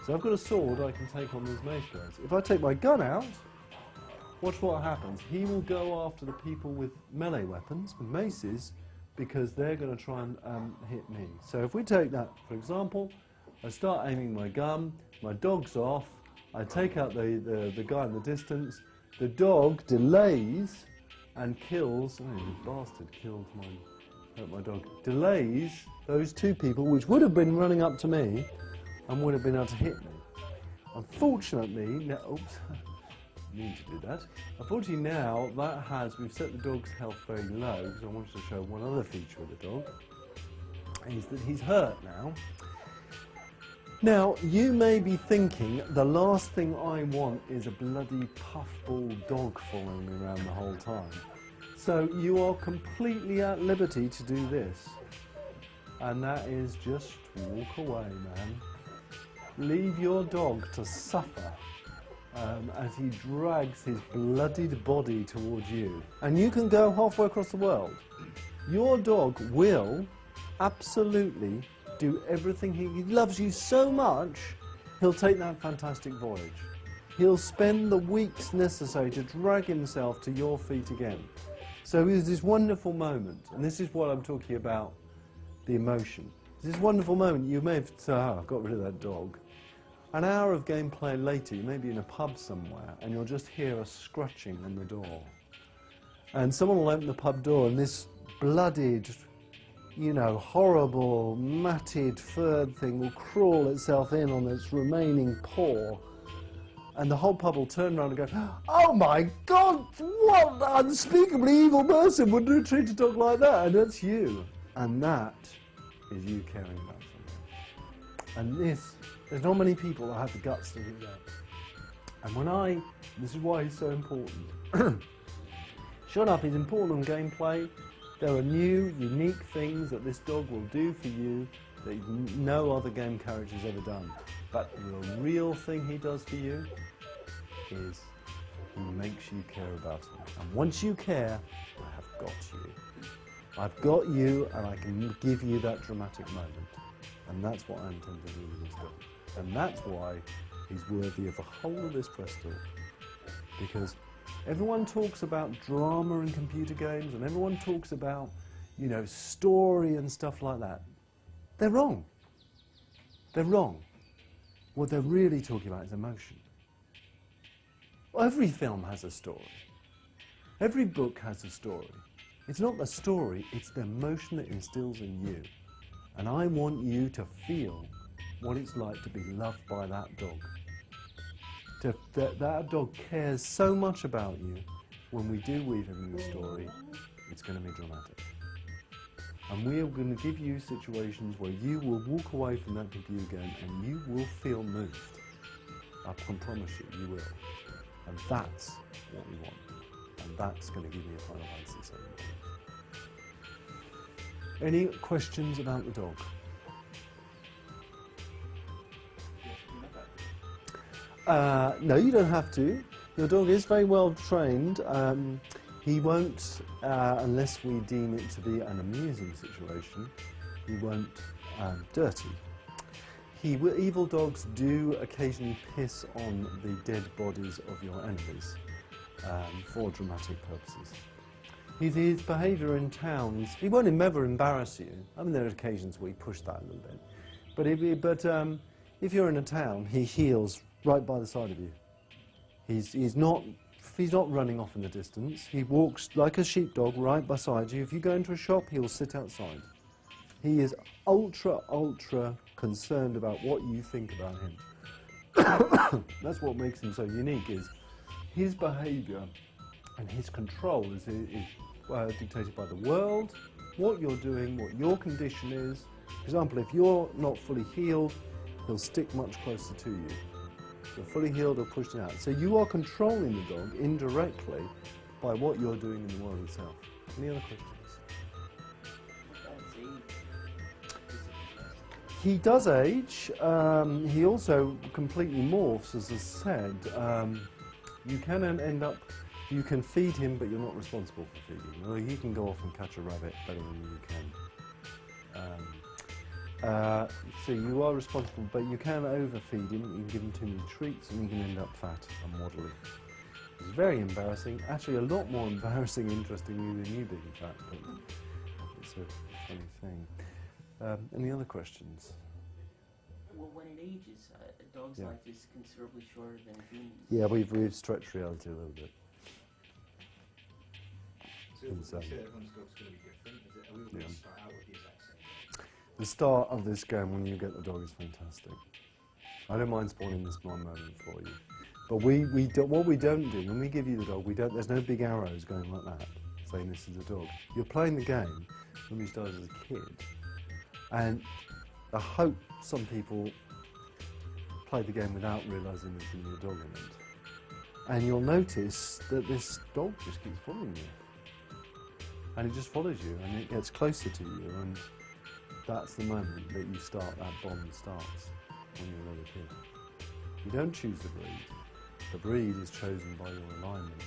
So I've got a sword, I can take on these mace guys. If I take my gun out, watch what happens. He will go after the people with melee weapons, with maces, because they're going to try and hit me. So if we take that, for example, I start aiming my gun, my dog's off, I take out the guy in the distance, the dog delays and kills, oh, you bastard, hurt my dog, delays those two people which would have been running up to me and would have been able to hit me. Unfortunately, now, oops, I need to do that. Unfortunately now, we've set the dog's health very low, because I wanted to show one other feature of the dog, is that he's hurt now. Now, you may be thinking, the last thing I want is a bloody puffball dog following me around the whole time. So you are completely at liberty to do this. And that is just walk away, man. Leave your dog to suffer as he drags his bloodied body towards you. And you can go halfway across the world. Your dog will absolutely do everything. He loves you so much, he'll take that fantastic voyage. He'll spend the weeks necessary to drag himself to your feet again. So there's this wonderful moment, and this is what I'm talking about, the emotion. This wonderful moment, you may have said, oh, I've got rid of that dog. An hour of gameplay later, you may be in a pub somewhere, and you'll just hear a scratching on the door. And someone will open the pub door, and this bloodied, you know, horrible, matted, furred thing will crawl itself in on its remaining paw. And the whole pub will turn around and go, oh my God, what unspeakably evil person would treat a dog like that? And that's you. And that is you caring about something. And there's not many people that have the guts to do that. And this is why he's so important. Sure enough, he's important on gameplay. There are new, unique things that this dog will do for you that no other game character has ever done. But the real thing he does for you is he makes you care about him. And once you care, I have got you. I've got you, and I can give you that dramatic moment. And that's what I intend to do with this dog. And that's why he's worthy of the whole of this press talk. Because everyone talks about drama in computer games, and everyone talks about, you know, story and stuff like that. They're wrong. They're wrong. What they're really talking about is emotion. Every film has a story. Every book has a story. It's not the story, it's the emotion it instills in you. And I want you to feel what it's like to be loved by that dog. That dog cares so much about you. When we do weave him in the story, it's going to be dramatic. And we are going to give you situations where you will walk away from that computer game and you will feel moved. I can promise you, you will. And that's what we want. And that's going to give you a Final Fantasy VII. Any questions about the dog? No, you don't have to. Your dog is very well trained. He won't, unless we deem it to be an amusing situation, he won't dirty. Evil dogs do occasionally piss on the dead bodies of your enemies for dramatic purposes. His behaviour in towns, he won't ever embarrass you. I mean, there are occasions where he pushed that a little bit. But if you're in a town, he heals right by the side of you. He's not running off in the distance. He walks like a sheepdog right beside you. If you go into a shop, he'll sit outside. He is ultra concerned about what you think about him. That's what makes him so unique, is his behaviour and his control is dictated by the world, what you're doing, what your condition is. For example, if you're not fully healed, he'll stick much closer to you. If you're fully healed or pushed out. So you are controlling the dog indirectly by what you're doing in the world itself. Any other questions? He does age. He also completely morphs, as I said. You can end up, you can feed him, but you're not responsible for feeding him. He can go off and catch a rabbit better than you can. So you are responsible, but you can overfeed him. You can give him too many treats, and he can end up fat and waddly. It's very embarrassing. Actually, a lot more embarrassing, interestingly, than you being fat. But it's a funny thing. Any other questions? Well, when it ages, a dog's life is considerably shorter than humans. Yeah, we've stretched reality a little bit. So you say everyone's dog's going to be different. Are we going to start out with the exact same? The start of this game when you get the dog is fantastic. I don't mind spoiling this one moment for you. But what we don't do, when we give you the dog, there's no big arrows going like that, saying this is a dog. You're playing the game when you started as a kid. And I hope some people play the game without realising there's going to be a dog in it. And you'll notice that this dog just keeps following you. And it just follows you, and it gets closer to you, and that's the moment that you start, that bond starts when you're a little kid. You don't choose the breed. The breed is chosen by your alignment.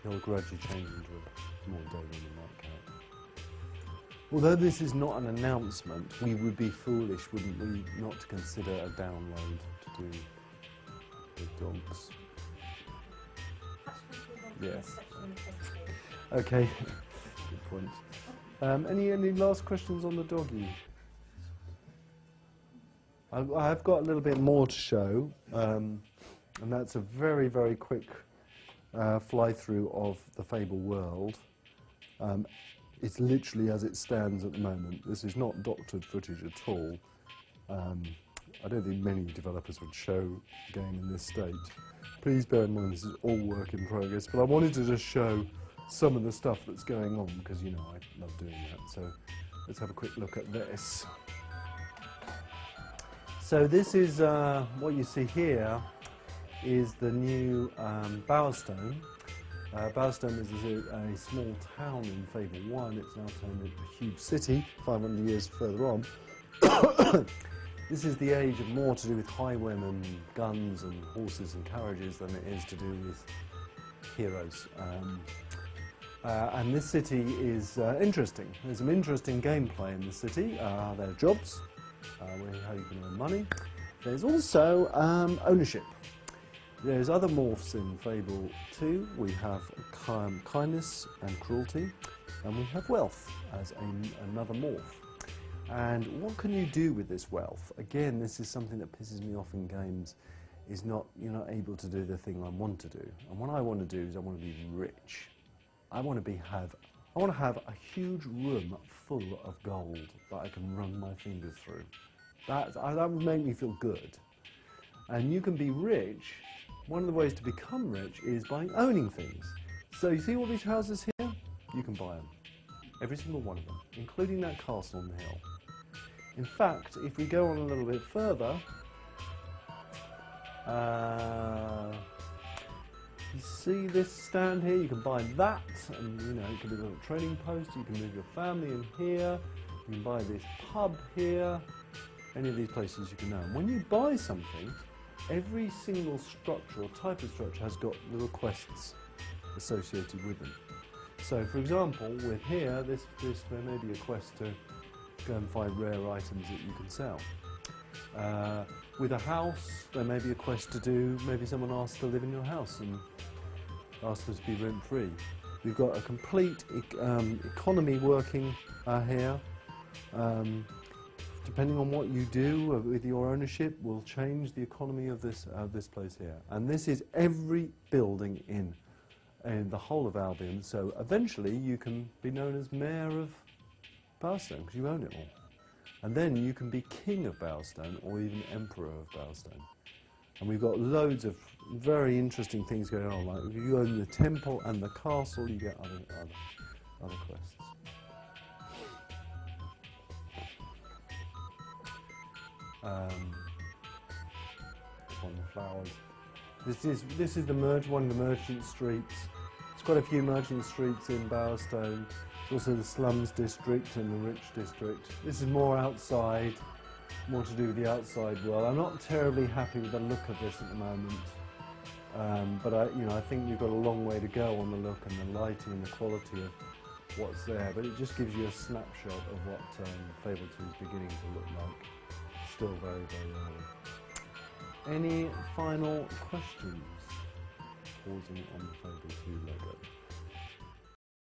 He'll gradually change into a more Doberman like cat. Although this is not an announcement, we would be foolish, wouldn't we, not to consider a download to do with dogs. Yes. Okay, good point. Any last questions on the doggy? I've got a little bit more to show, and that's a very, very quick fly-through of the Fable world. It's literally as it stands at the moment. This is not doctored footage at all. I don't think many developers would show a game in this state. Please bear in mind this is all work in progress, but I wanted to just show some of the stuff that's going on because, you know, I love doing that. So let's have a quick look at this. So this is what you see here is the new Bowerstone. Bowerstone is a small town in Fable 1. It's now turned into a huge city 500 years further on. This is the age of more to do with highwaymen, guns and horses and carriages than it is to do with heroes. And this city is interesting. There's some interesting gameplay in the city. There are jobs, how you can earn money. There's also ownership. There's other morphs in Fable 2. We have kindness and cruelty, and we have wealth as another morph. And what can you do with this wealth? Again, this is something that pisses me off in games, is you're not able to do the thing I want to do. And what I want to do is I want to be rich. I want to have a huge room full of gold that I can run my fingers through. That would make me feel good. And you can be rich. One of the ways to become rich is by owning things. So you see all these houses here? You can buy them. Every single one of them, including that castle on the hill. In fact, if we go on a little bit further, you see this stand here? You can buy that, and you know, it can be a little trading post. You can move your family in here. You can buy this pub here. Any of these places you can own. When you buy something, every single structure or type of structure has got little quests associated with them. So, for example, with here, there may be a quest to go and find rare items that you can sell. With a house, there may be a quest to do. Maybe someone asks to live in your house and asks them to be rent-free. We've got a complete economy working here. Depending on what you do with your ownership, will change the economy of this place here. And this is every building in the whole of Albion. So eventually, you can be known as Mayor of Bowerstone because you own it all. And then you can be King of Bowerstone or even Emperor of Bowerstone. And we've got loads of very interesting things going on. Like if you own the temple and the castle, you get other quests. On the flowers. This is one of the merchant streets. There's quite a few merchant streets in Bowerstone. There's also the slums district and the rich district. This is more outside, more to do with the outside world. I'm not terribly happy with the look of this at the moment, but I think you've got a long way to go on the look and the lighting and the quality what's there, but it just gives you a snapshot of what Fable 2 is beginning to look like. Still very, very early. Any final questions? Pausing on the Fable 2